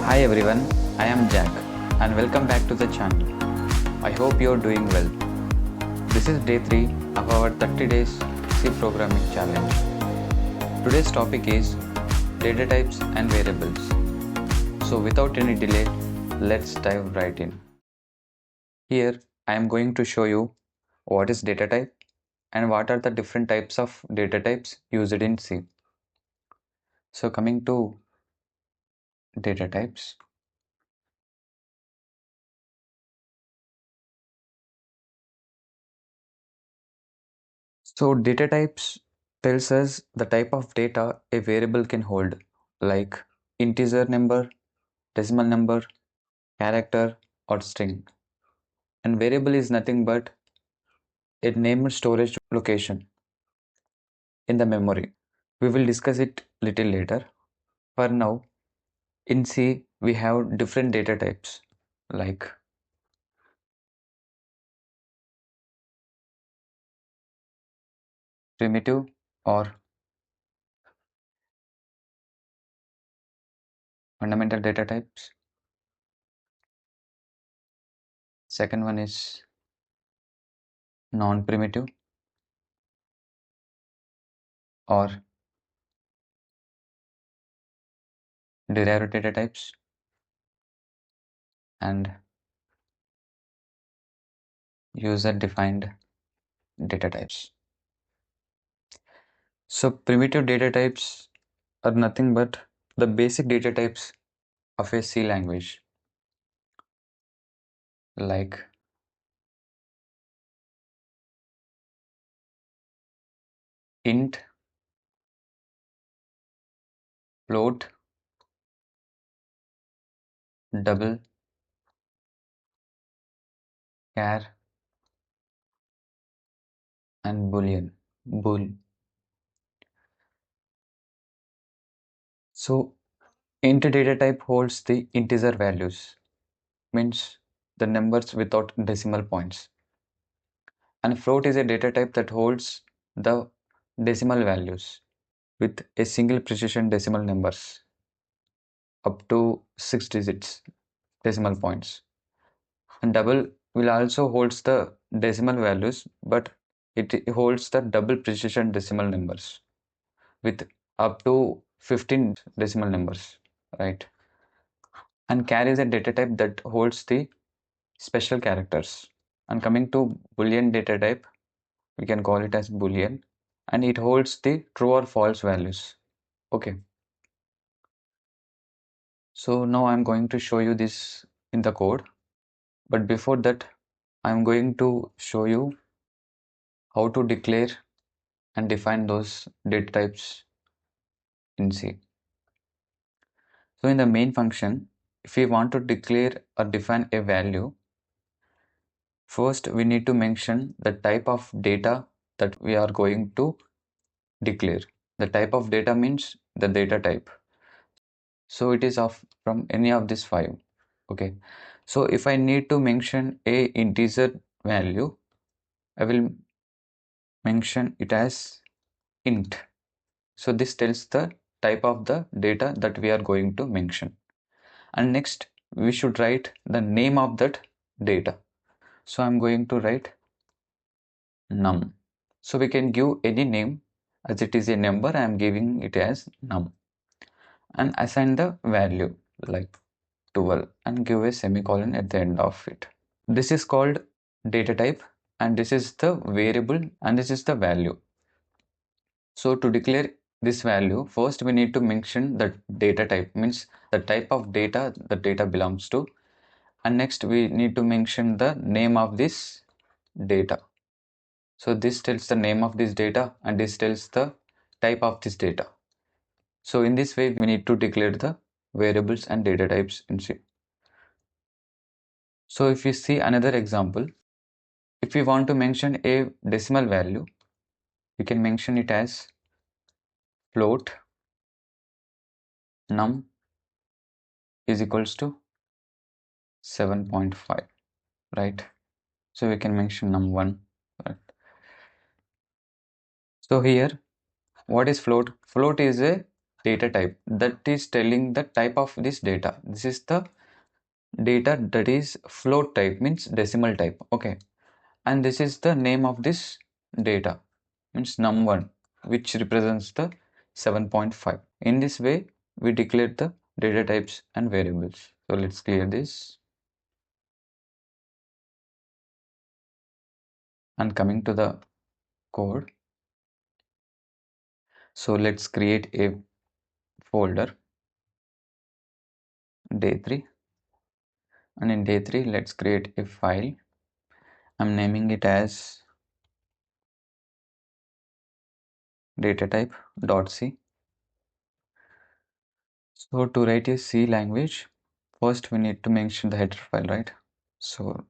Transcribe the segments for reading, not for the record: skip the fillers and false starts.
Hi everyone, I am Jack and welcome back to the channel. I hope you're doing well. This is day 3 of our 30 days C programming challenge. Today's topic is data types and variables. So without any delay, let's dive right in. Here I am going to show you what is data type and what are the different types of data types used in C. So coming to data types. So data types tells us the type of data a variable can hold, like integer number, decimal number, character, or string. And variable is nothing but a named storage location in the memory. We will discuss it little later. For now, in C we have different data types like primitive or fundamental data types. Second one is non-primitive or derived data types, and user-defined data types. So primitive data types are nothing but the basic data types of a C language, like int, float, double, char, and boolean, bool. So int data type holds the integer values, means the numbers without decimal points. And float is a data type that holds the decimal values with a single precision decimal numbers up to 6 digits decimal points. And double will also holds the decimal values, but it holds the double precision decimal numbers with up to 15 decimal numbers, right? And char is a data type that holds the special characters. And coming to boolean data type, we can call it as boolean, and it holds the true or false values. Okay, so now I'm going to show you this in the code, but before that I'm going to show you how to declare and define those data types in C. So in the main function, if we want to declare or define a value, first we need to mention the type of data that we are going to declare. The type of data means the data type. So it is of from any of these 5. Okay. So if I need to mention a integer value, I will mention it as int. So this tells the type of the data that we are going to mention. And next we should write the name of that data. So I'm going to write num. So we can give any name, as it is a number, I am giving it as num, and assign the value like 12 and give a semicolon at the end of it. This is called data type, and this is the variable, and this is the value. So to declare this value, first we need to mention the data type, means the type of data the data belongs to, and next we need to mention the name of this data. So this tells the name of this data, and this tells the type of this data. So in this way we need to declare the variables and data types in C. So if we see another example, if we want to mention a decimal value, we can mention it as float num is equals to 7.5, right? So we can mention num1, right? So here, what is float? Float is a data type, that is telling the type of this data. This is the data that is float type, means decimal type. Okay, and this is the name of this data, means num1, which represents the 7.5. In this way we declare the data types and variables. So let's clear this. And coming to the code, so let's create a folder day3, and in day3 let's create a file. I'm naming it as datatype.c. So to write a C language, first we need to mention the header file, right? So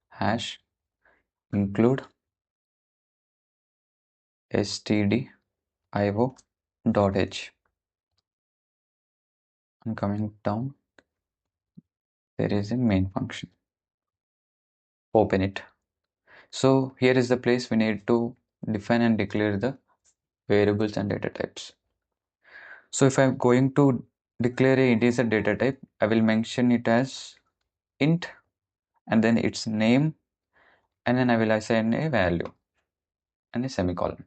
hash include stdio.h. And coming down, there is a main function. Open it. So here is the place we need to define and declare the variables and data types. So if I'm going to declare a integer data type, I will mention it as int and then its name, and then I will assign a value and a semicolon.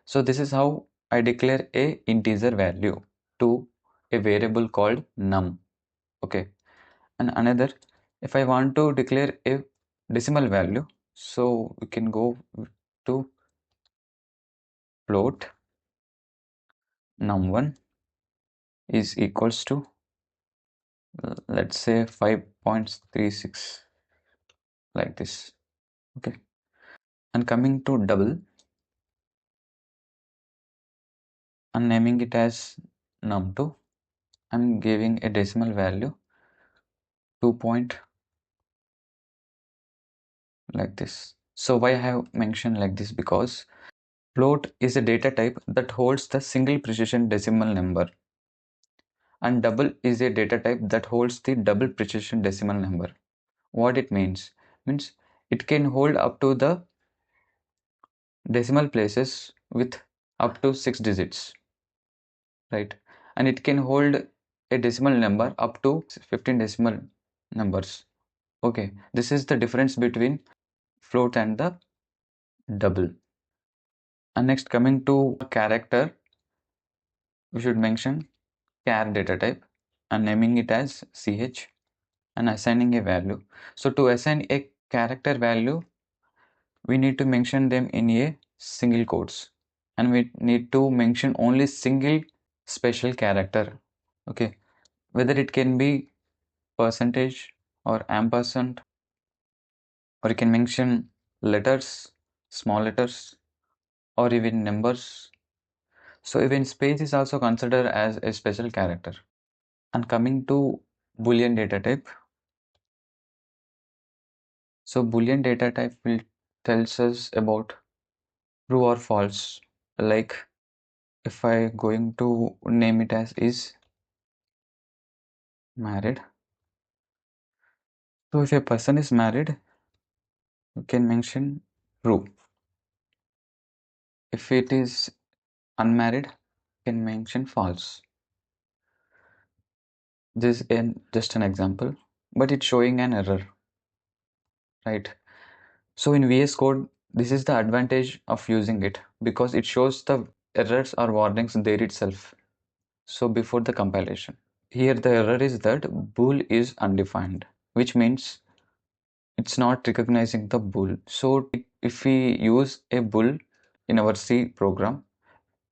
So this is how I declare a integer value to a variable called num. Okay, and another, if I want to declare a decimal value, so we can go to float num1 is equals to let's say 5.36, like this. Okay, and coming to double and naming it as num2, I'm giving a decimal value 2 point, like this. So why I have mentioned like this, because float is a data type that holds the single precision decimal number, and double is a data type that holds the double precision decimal number. What it means it can hold up to the decimal places with up to 6 digits, right? And it can hold a decimal number up to 15 decimal numbers. Okay, this is the difference between float and the double. And next, coming to character, we should mention char data type and naming it as ch and assigning a value. So to assign a character value, we need to mention them in a single quotes, and we need to mention only single special character. Okay, whether it can be percentage or ampersand, or you can mention letters, small letters, or even numbers. So even space is also considered as a special character. And coming to Boolean data type, so Boolean data type will tells us about true or false. Like if I going to name it as is married. So if a person is married, you can mention true. If it is unmarried, you can mention false. This is just an example, but it's showing an error, right? So in VS Code, this is the advantage of using it, because it shows the errors or warnings there itself. So before the compilation, here the error is that bool is undefined, which means it's not recognizing the bool. So if we use a bool in our C program,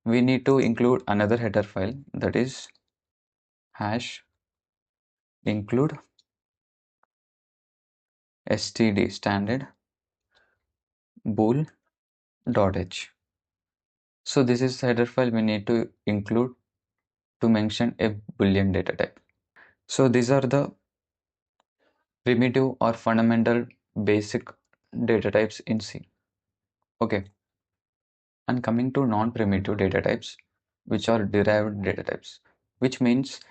we need to include another header file, that is hash include std standard bool.h. So this is the header file we need to include to mention a Boolean data type. So these are the primitive or fundamental basic data types in C. Okay, and coming to non-primitive data types, which are derived data types, which means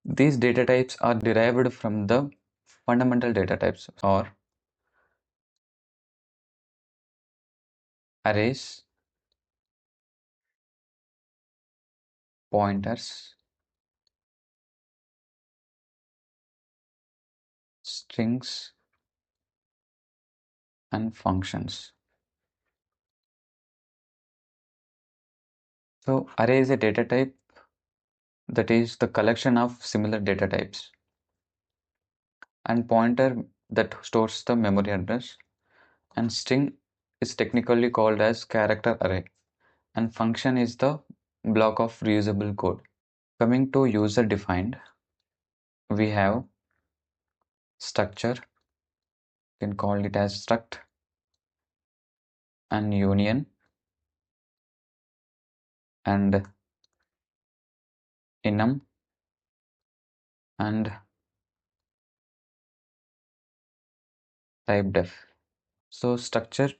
these data types are derived from the fundamental data types or arrays, pointers, strings, and functions. So array is a data type that is the collection of similar data types, and pointer that stores the memory address, and string is technically called as character array, and function is the block of reusable code. Coming to user defined, we have structure, you can call it as struct, and union, and enum, and type def. So structure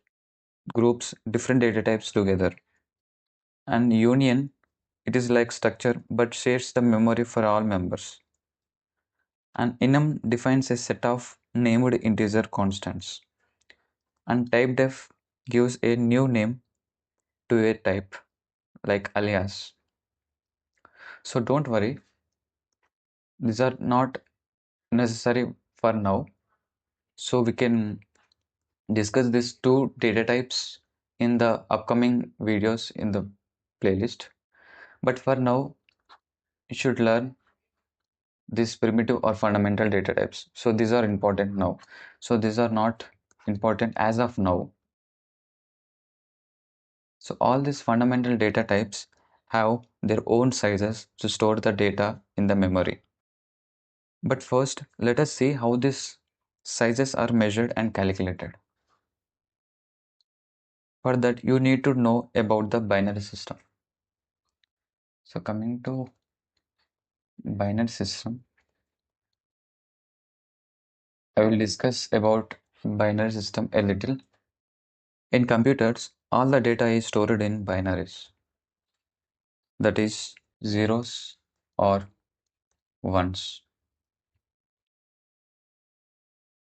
groups different data types together, and union, it is like structure but shares the memory for all members, and enum defines a set of named integer constants, and type def gives a new name to a type like alias. So don't worry, these are not necessary for now, so we can discuss these two data types in the upcoming videos in the playlist. But for now, you should learn these primitive or fundamental data types. So these are important now. So these are not important as of now. So all these fundamental data types have their own sizes to store the data in the memory. But first, let us see how these sizes are measured and calculated. For that, you need to know about the binary system. So coming to binary system, I will discuss about binary system a little. In computers, all the data is stored in binaries, that is zeros or ones.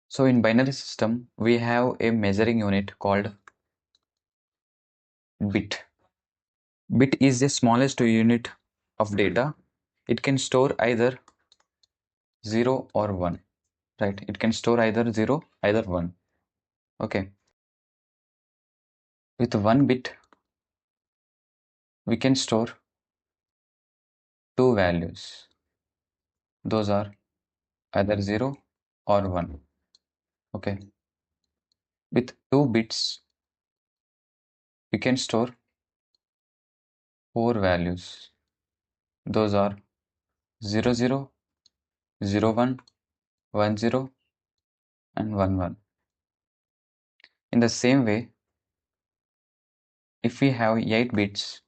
So in binary system, we have a measuring unit called bit. Bit is the smallest unit of data. It can store either 0 or 1, right? It can store either 0, either 1. Okay. With 1 bit, we can store two values. Those are either 0 or 1. Okay. With 2 bits, we can store four values. Those are 0, 0, 0, 1, 1, 0, and 1, 1. In the same way, if we have 8 bits,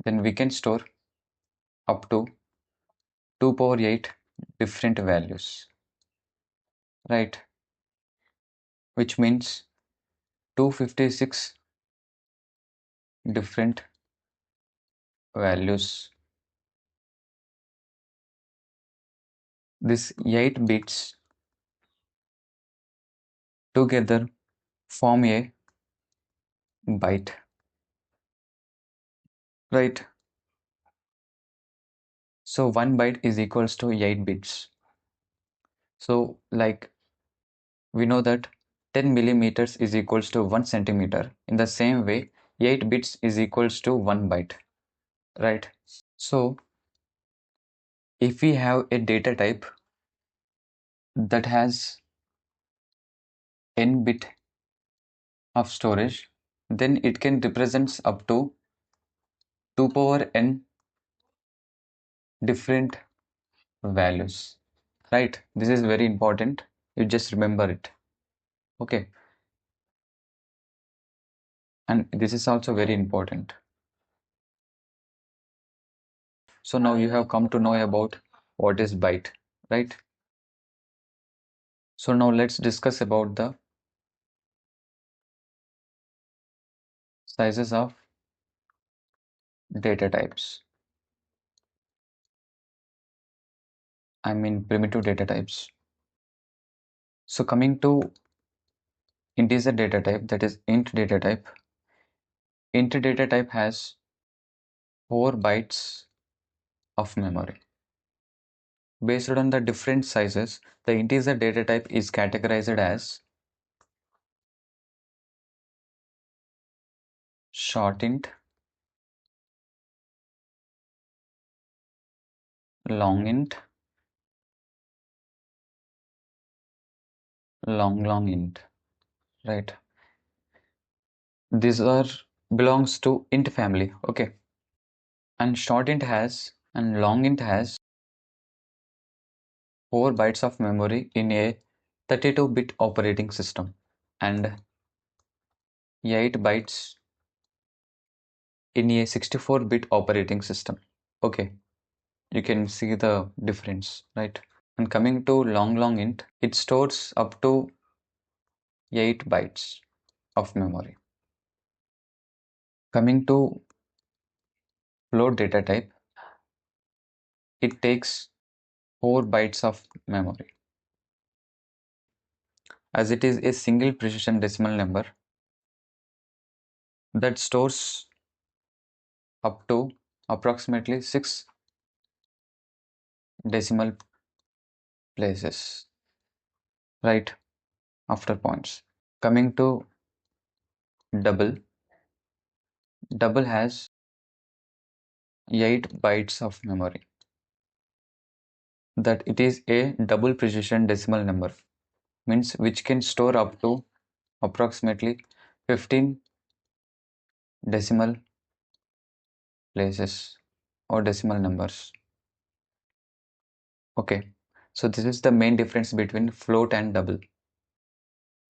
then we can store up to 2 power 8 different values, right? Which means 256 different values. These 8 bits together form a byte, right? So 1 byte is equals to 8 bits. So like we know that 10 millimeters is equals to 1 centimeter. In the same way, 8 bits is equals to 1 byte, right? So if we have a data type that has n bit of storage, then it can represent up to 2 power n different values, right? This is very important. You just remember it. Okay. And this is also very important. So now you have come to know about what is byte, right? So now let's discuss about the sizes of data types. I mean primitive data types. So coming to integer data type, that is int data type. Int data type has 4 bytes of memory. Based on the different sizes, the integer data type is categorized as short int, long int, long int, right? These are belongs to int family, okay? And short int has and long int has 4 bytes of memory in a 32-bit operating system and 8 bytes in a 64-bit operating system. Okay, you can see the difference, right? And coming to long int, it stores up to 8 bytes of memory. Coming to float data type, it takes 4 bytes of memory. As it is a single precision decimal number that stores up to approximately 6 decimal places, right, after points. Coming to double has 8 bytes of memory. That it is a double precision decimal number, means which can store up to approximately 15 decimal places or decimal numbers. Okay, so this is the main difference between float and double.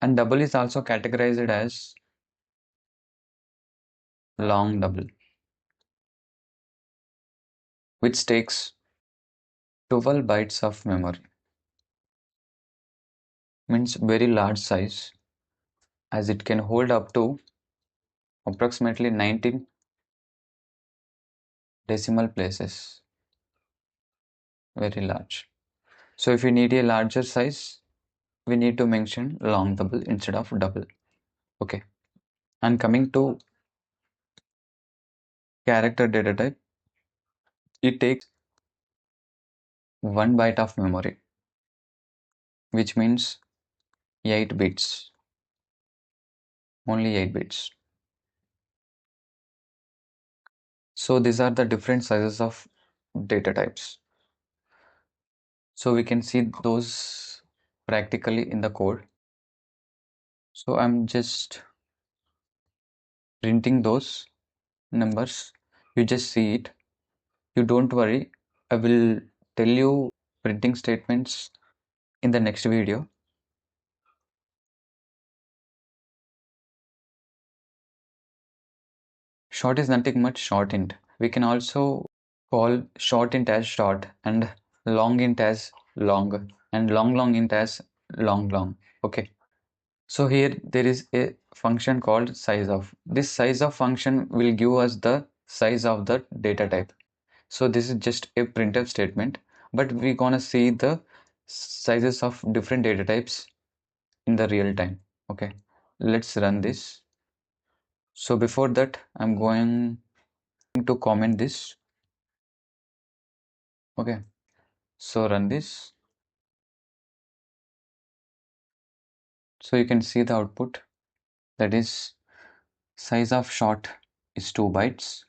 And double is also categorized as long double, which takes 12 bytes of memory, means very large size, as it can hold up to approximately 19 decimal places, very large. So if we need a larger size, we need to mention long double instead of double. Okay, and coming to character data type, it takes 1 byte of memory, which means 8 bits, only 8 bits. So these are the different sizes of data types. So we can see those practically in the code. So I'm just printing those numbers. You just see it. You don't worry. I will tell you printing statements in the next video. Short is nothing much short int. We can also call short int as short and long int as long and long int as long. Okay. So here there is a function called size of. This size of function will give us the size of the data type. So this is just a printf statement, but we're gonna see the sizes of different data types in the real time. Okay, let's run this. So before that, I'm going to comment this. Okay, so run this. So you can see the output, that is size of short is 2 bytes,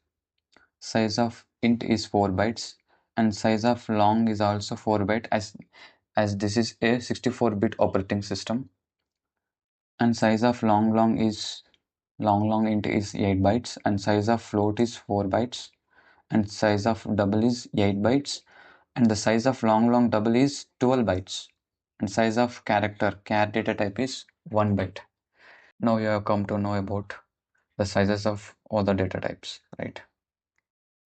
size of int is 4 bytes, and size of long is also 4 byte as this is a 64-bit operating system, and size of long is long int is 8 bytes, and size of float is 4 bytes, and size of double is 8 bytes, and the size of long double is 12 bytes, and size of character char data type is 1 byte. Now you have come to know about the sizes of all the data types, right?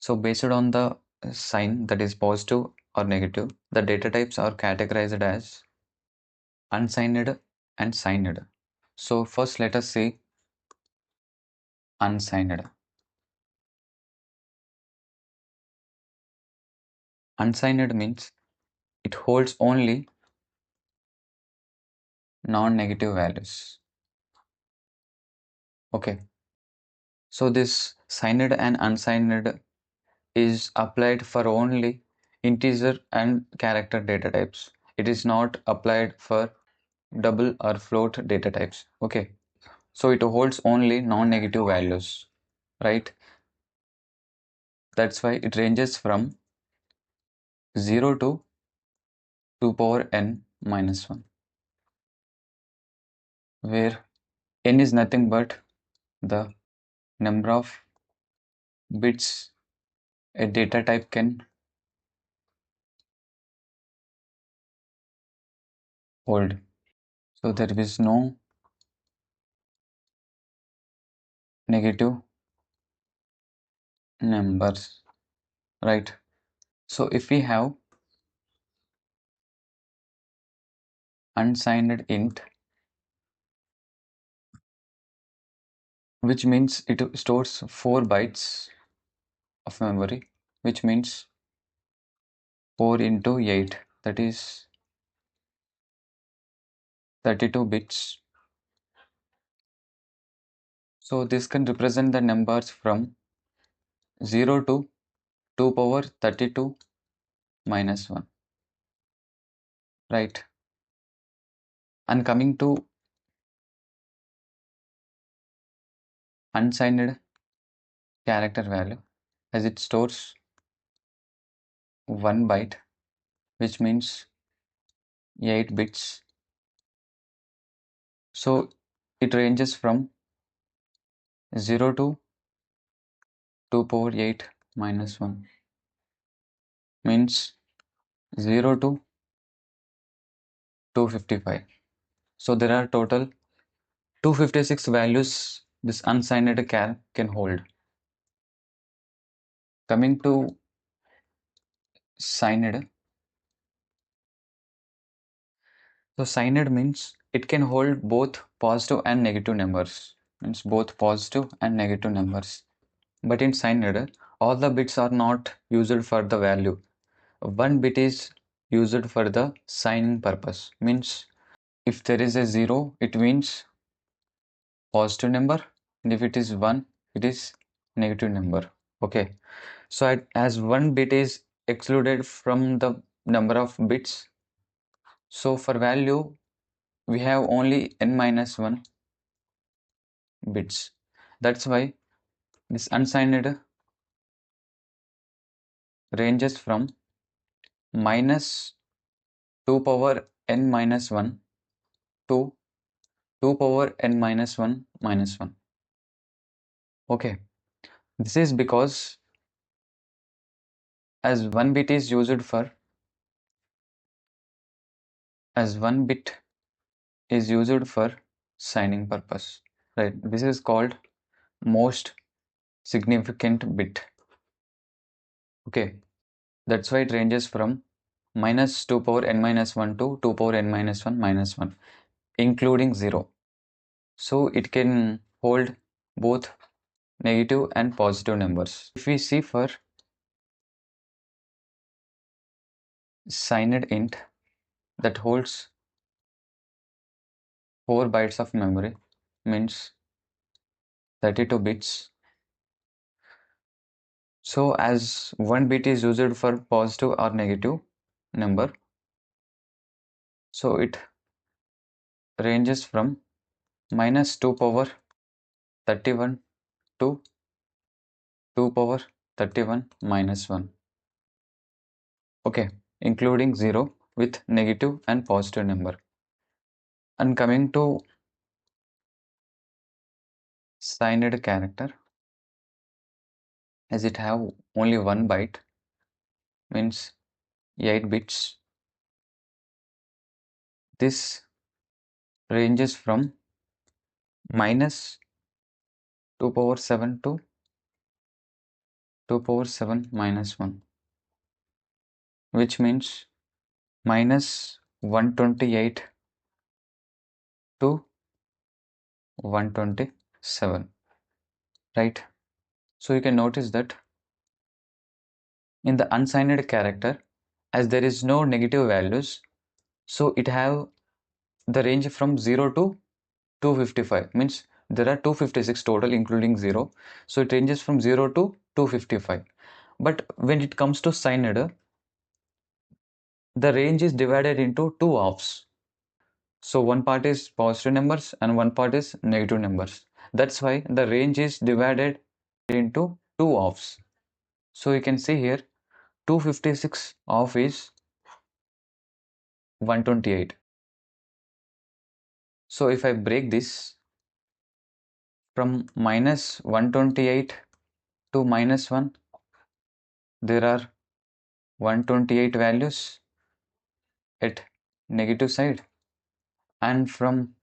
So based on the sign, that is positive or negative, the data types are categorized as unsigned and signed. So first let us see unsigned. Unsigned means it holds only non-negative values. Okay. So this signed and unsigned is applied for only integer and character data types. It is not applied for double or float data types. Okay, so it holds only non-negative values, right? That's why it ranges from 0 to 2 power n minus 1, where n is nothing but the number of bits a data type can hold. So there is no negative numbers, right? So if we have unsigned int, which means it stores 4 bytes of memory, which means 4 into 8, that is 32 bits. So this can represent the numbers from 0 to 2 power 32 minus 1, right? And coming to unsigned character value, as it stores 1 byte, which means 8 bits. So it ranges from 0 to 2 power 8 minus 1, means 0 to 255. So there are total 256 values this unsigned char can hold. Coming to signed, so signed means it can hold both positive and negative numbers, means both positive and negative numbers. But in signed, all the bits are not used for the value. One bit is used for the signing purpose, means if there is a 0, it means positive number, and if it is 1, it is negative number. Okay, so as one bit is excluded from the number of bits, so for value we have only n minus 1 bits. That's why this unsigned ranges from minus 2 power n minus 1 to 2 power n minus 1 minus 1. Okay, this is because as one bit is used for signing purpose, right? This is called most significant bit. Okay, that's why it ranges from minus 2 power n minus 1 to 2 power n minus 1 minus 1, including 0. So it can hold both negative and positive numbers. If we see for signed int that holds 4 bytes of memory, means 32 bits. So as one bit is used for positive or negative number, so it ranges from minus 2 power 31 to 2 power 31 minus 1. Okay, including 0 with negative and positive number. And coming to signed character, as it have only 1 byte, means 8 bits. This ranges from minus 2 power 7 to 2 power 7 minus 1, which means minus 128 to 127, right? So you can notice that in the unsigned character, as there is no negative values, so it have the range from 0 to 255, means there are 256 total including 0. So it ranges from 0 to 255. But when it comes to signed, the range is divided into two halves. So one part is positive numbers and one part is negative numbers. That's why the range is divided into two halves. So you can see here 256 half is 128. So if I break this from minus 128 to minus 1, there are 128 values at negative side, and from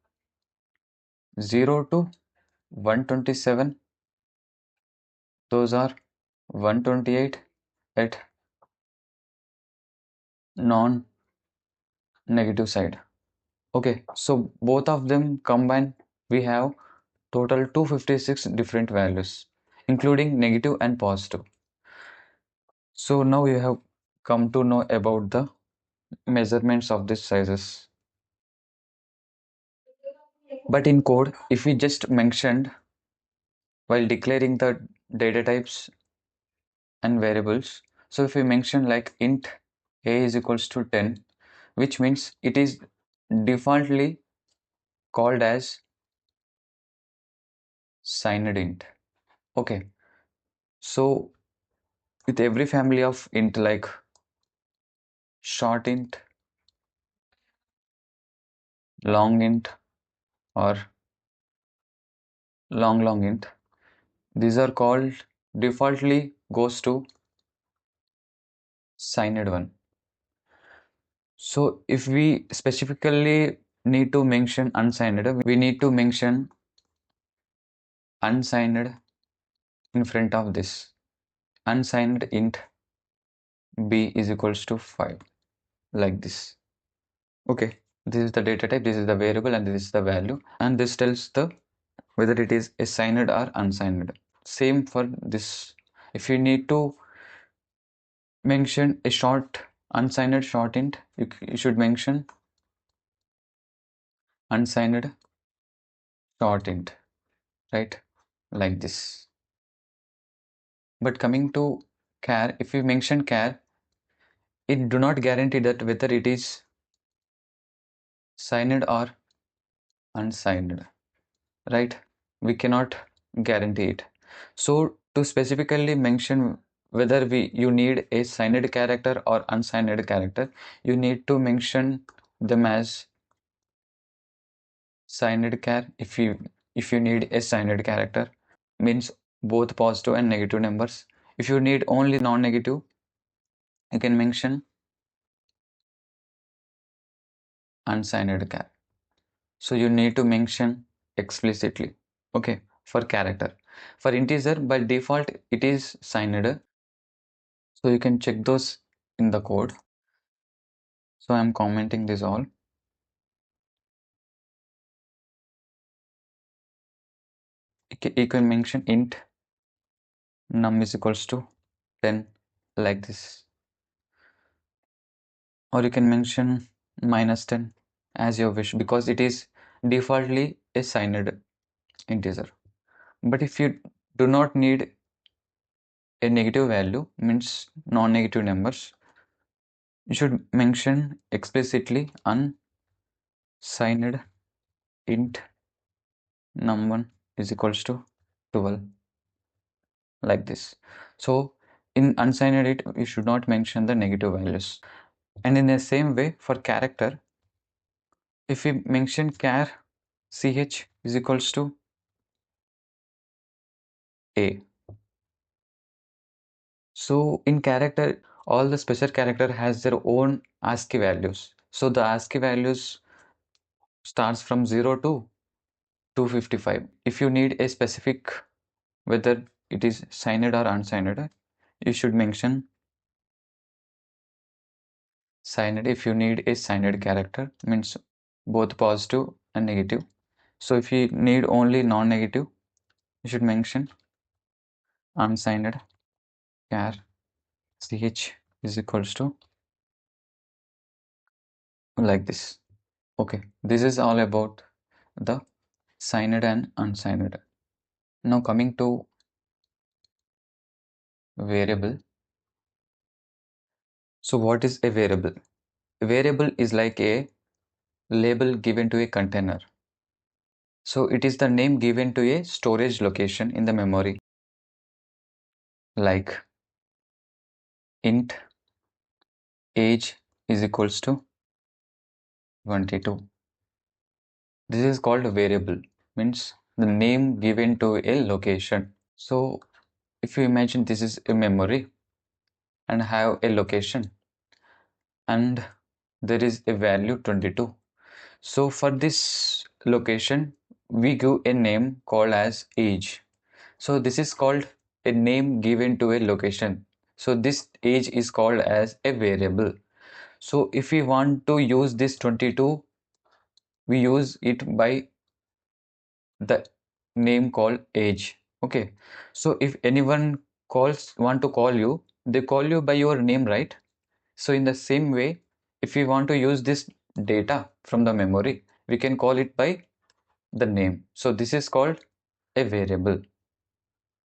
0 to 127, those are 128 at non-negative side. Okay, so both of them combined, we have total 256 different values, including negative and positive. So now you have come to know about the measurements of these sizes. But in code, if we just mentioned while declaring the data types and variables, so if we mention like int a is equals to 10, which means it is defaultly called as signed int. Okay, so with every family of int like short int, long int, or long int, these are called defaultly goes to signed one. So if we specifically need to mention unsigned, we need to mention unsigned in front of this. Unsigned int b is equals to 5, like this. Okay, this is the data type, this is the variable, and this is the value, and this tells the whether it is a signed or unsigned. Same for this. If you need to mention a short unsigned short int, you should mention unsigned short int, right? Like this. But coming to char, if you mention char, it do not guarantee that whether it is signed or unsigned, right? We cannot guarantee it. So to specifically mention whether you need a signed character or unsigned character, you need to mention them as signed char. If you need a signed character, means both positive and negative numbers. If you need only non-negative, you can mention unsigned char. So you need to mention explicitly. Okay, for character. For integer, by default, it is signed. So you can check those in the code. So I'm commenting this all. You can mention int num is equals to 10, like this. Or you can mention minus 10 as your wish, because it is defaultly a signed integer. But if you do not need a negative value, means non-negative numbers, you should mention explicitly unsigned int num1 is equals to 12, like this. So in unsigned it, you should not mention the negative values. And in the same way for character, if we mention char ch is equals to a. So in character, all the special character has their own ASCII values. So the ASCII values starts from 0 to 255. If you need a specific whether it is signed or unsigned, you should mention signed. If you need a signed character, means both positive and negative. So if you need only non-negative, you should mention unsigned char ch is equals to, like this. Okay, this is all about the signed and unsigned. Now coming to variable. So what is a variable? A variable is like a label given to a container. So it is the name given to a storage location in the memory, like int age is equals to 22. This is called a variable, means the name given to a location. So if you imagine this is a memory and have a location and there is a value 22. So for this location, we give a name called as age. So this is called a name given to a location. So this age is called as a variable. So if we want to use this 22, we use it by the name called age. Okay. So if anyone want to call you, they call you by your name, right? So in the same way, if we want to use this data from the memory, we can call it by the name. So this is called a variable.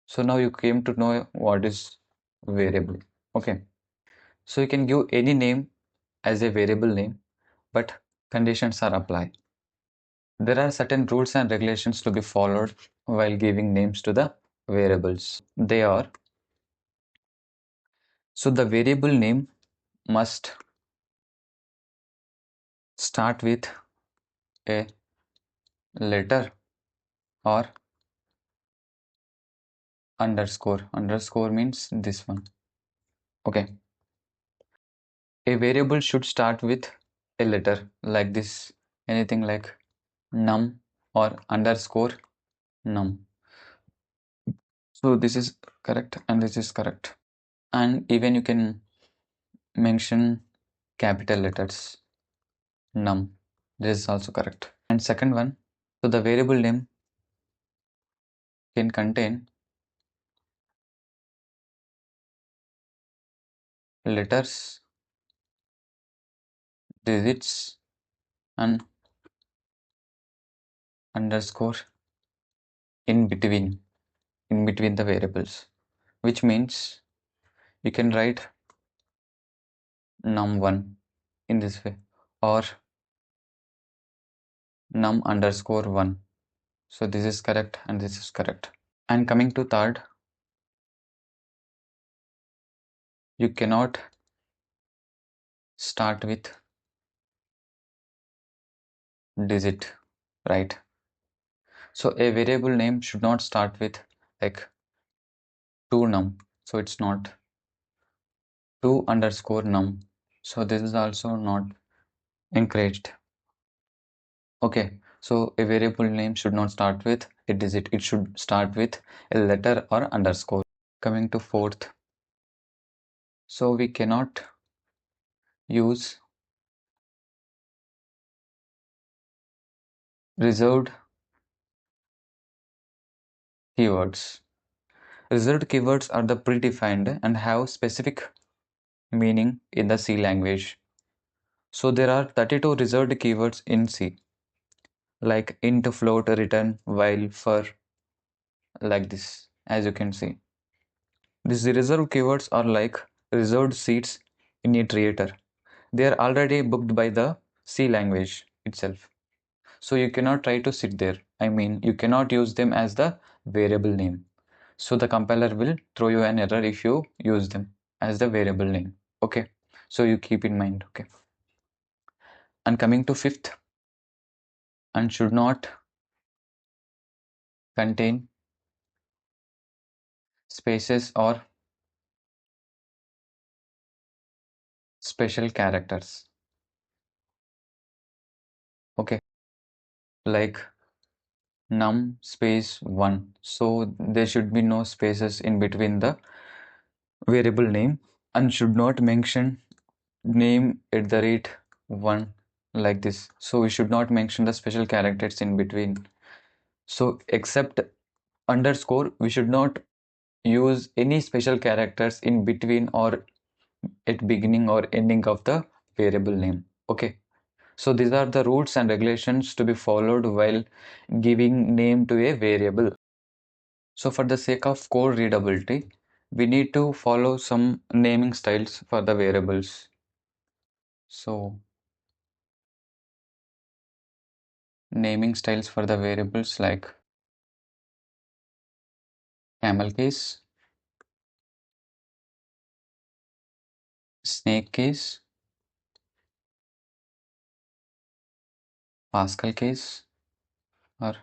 So now you came to know what is variable. Okay. So you can give any name as a variable name, but conditions are applied. There are certain rules and regulations to be followed while giving names to the variables. They are, so the variable name must start with a letter or underscore. Underscore means this one. Okay. A variable should start with a letter like this, anything like num or underscore num. So this is correct and this is correct. And even you can mention capital letters num. This is also correct. And second one, so the variable name can contain letters, digits, and underscore in between the variables, which means you can write num1 in this way or num underscore 1. So this is correct and this is correct. And coming to third, you cannot start with digit, right? So a variable name should not start with like 2 num. So it's not 2 underscore num. So this is also not encouraged. Okay, so a variable name should not start with a digit. It should start with a letter or underscore. Coming to fourth, so we cannot use reserved keywords. Reserved keywords are the predefined and have specific meaning in the C language. So there are 32 reserved keywords in C, like int, float, return, while, for, like this, as you can see. These reserved keywords are like reserved seats in a theater. They are already booked by the C language itself. So you cannot try to sit there. I mean, you cannot use them as the variable name. So the compiler will throw you an error if you use them as the variable name. Okay. So you keep in mind. Okay. And coming to fifth, and should not contain spaces or special characters. Okay. Like num space 1. So there should be no spaces in between the variable name and should not mention name at the rate 1 like this. So we should not mention the special characters in between. So except underscore, we should not use any special characters in between or at beginning or ending of the variable name. Okay. So these are the rules and regulations to be followed while giving name to a variable. So for the sake of code readability, we need to follow some naming styles for the variables. So naming styles for the variables like camel case, snake case, Pascal case, or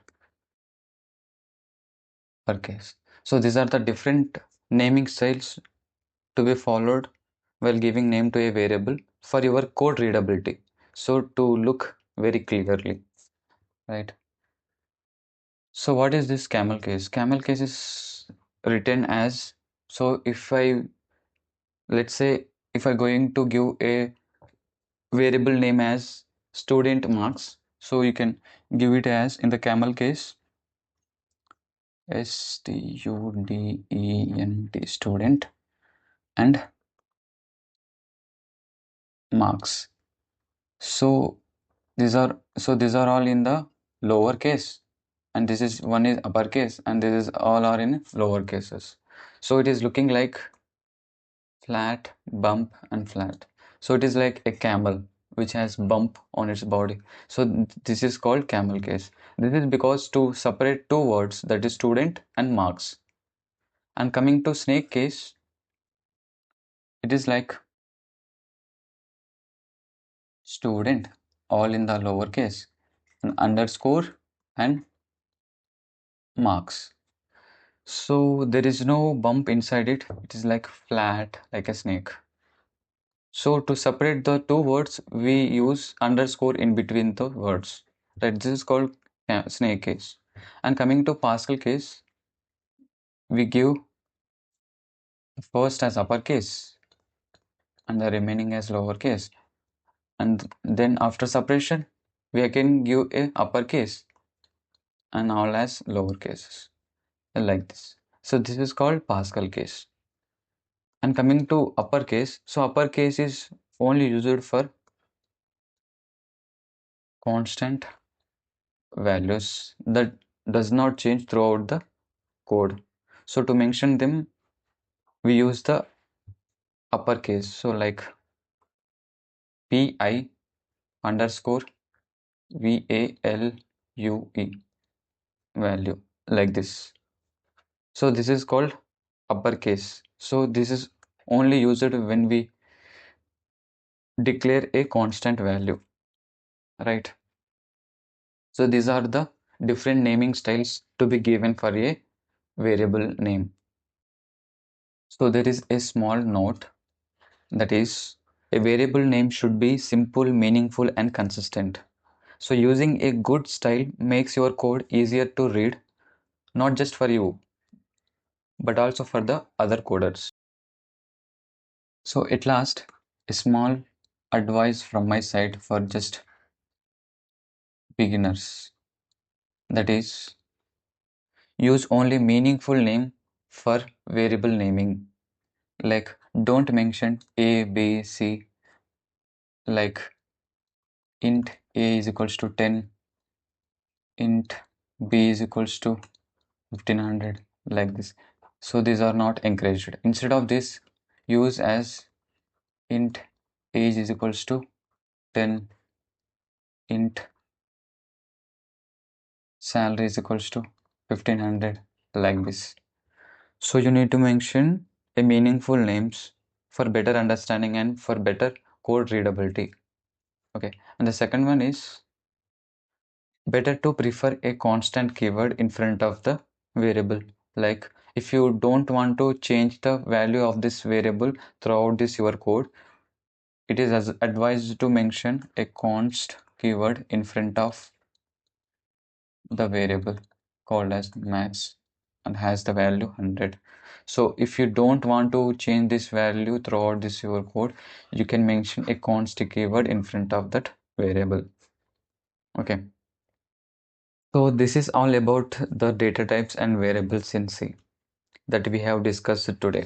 uppercase. So these are the different naming styles to be followed while giving name to a variable for your code readability. So to look very clearly, right? So what is this camel case? Camel case is written as, so if I, let's say, if I going to give a variable name as student marks, so you can give it as in the camel case student student and marks. So these are all in the lower case, and this is one is uppercase, and this is all are in lower cases. So it is looking like flat, bump, and flat. So it is like a camel which has bump on its body. So this is called camel case. This is because to separate two words, that is student and marks. And coming to snake case, it is like student all in the lower case, and underscore and marks. So there is no bump inside it. It is like flat, like a snake. So to separate the two words, we use underscore in between the words. Right? This is called snake case. And coming to Pascal case, we give first as uppercase and the remaining as lowercase. And then after separation, we again give a uppercase and all as lower cases, like this. So this is called Pascal case. And coming to uppercase, so uppercase is only used for constant values that does not change throughout the code. So to mention them, we use the uppercase. So like pi underscore value value, like this. So this is called uppercase. So this is only used when we declare a constant value, right? So these are the different naming styles to be given for a variable name. So there is a small note, that is, a variable name should be simple, meaningful, and consistent. So using a good style makes your code easier to read, not just for you, but also for the other coders. So at last, a small advice from my side for just beginners. That is, use only meaningful name for variable naming. Like don't mention A, B, C, like int A is equals to 10, int B is equals to 1500, like this. So these are not encouraged. Instead of this, use as int age is equals to 10, int salary is equals to 1500, like this. So you need to mention a meaningful names for better understanding and for better code readability. Okay, and the second one is better to prefer a constant keyword in front of the variable. Like if you don't want to change the value of this variable throughout this your code, it is as advised to mention a const keyword in front of the variable called as max and has the value 100. So if you don't want to change this value throughout this your code, you can mention a const keyword in front of that variable. Okay. So this is all about the data types and variables in C that we have discussed today.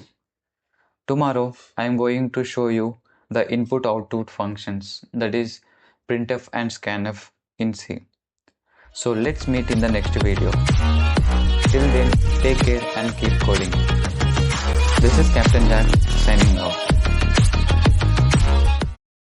Tomorrow I am going to show you the input output functions, that is printf and scanf in C. So let's meet in the next video. Till then, take care and keep coding. This is Captain Jack signing out.